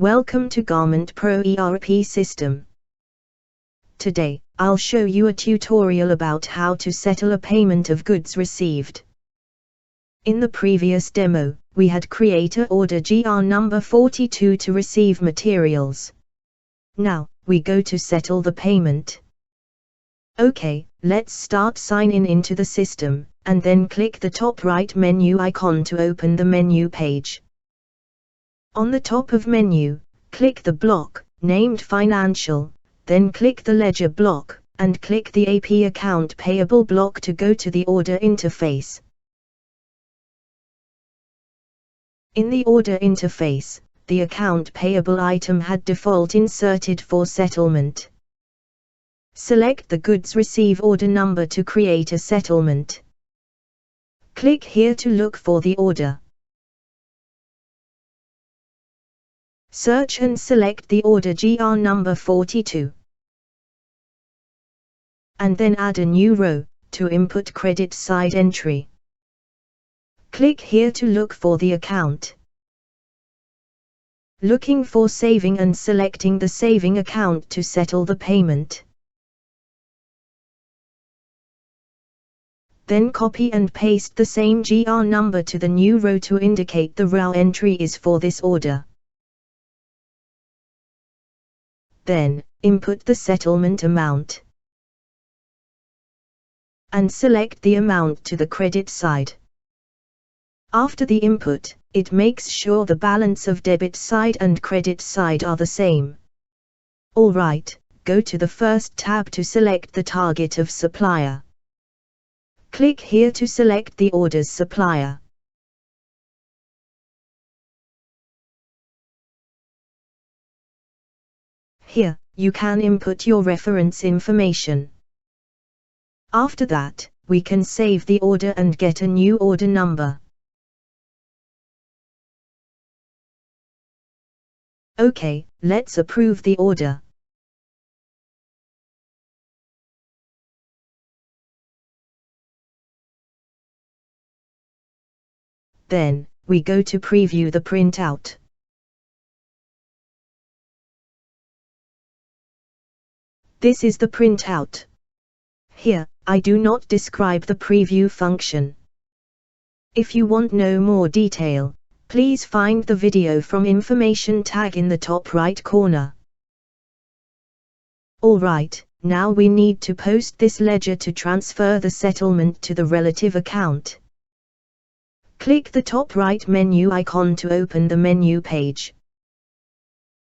Welcome to Garment Pro ERP system. Today, I'll show you a tutorial about how to settle a payment of goods received. In the previous demo, we had created order GR number 42 to receive materials. Now, we go to settle the payment. Okay, let's start signing into the system, and then click the top right menu icon to open the menu page. On the top of menu, click the block named Financial, then click the Ledger block, and click the AP Account Payable block to go to the order interface. In the order interface, the account payable item had default inserted for settlement. Select the goods receive order number to create a settlement. Click here to look for the order. Search and select the order GR number 42. And then add a new row, to input credit side entry. Click here to look for the account. Looking for saving and selecting the saving account to settle the payment. Then copy and paste the same GR number to the new row to indicate the row entry is for this order. Then, input the settlement amount. And select the amount to the credit side. After the input, it makes sure the balance of debit side and credit side are the same. Alright, go to the first tab to select the target of supplier. Click here to select the order's supplier. Here, you can input your reference information. After that, we can save the order and get a new order number. Okay, let's approve the order. Then, we go to preview the printout. This is the printout. Here, I do not describe the preview function. If you want no more detail, please find the video from information tag in the top right corner. Alright, now we need to post this ledger to transfer the settlement to the relative account. Click the top right menu icon to open the menu page.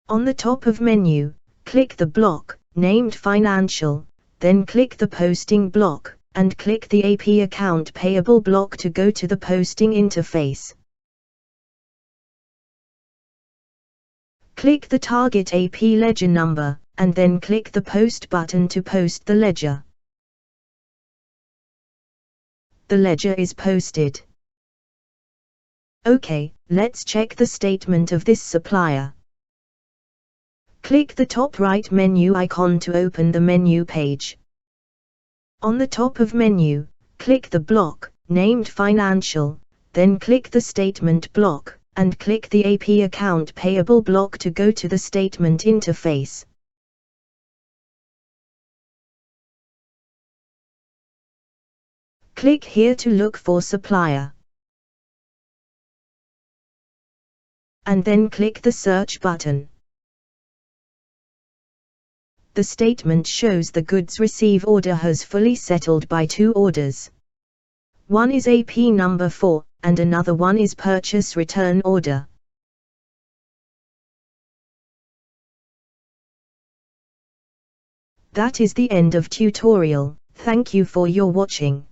On the top of menu, click the block named Financial, then click the Posting block, and click the AP Account Payable block to go to the posting interface. Click the target AP ledger number, and then click the Post button to post the ledger. The ledger is posted. Okay, let's check the statement of this supplier. Click the top right menu icon to open the menu page. On the top of menu, click the block named Financial, then click the Statement block, and click the AP Account Payable block to go to the statement interface. Click here to look for supplier. And then click the search button. The statement shows the goods receive order has fully settled by two orders. One is AP number 4, and another one is purchase return order. That is the end of tutorial. Thank you for your watching.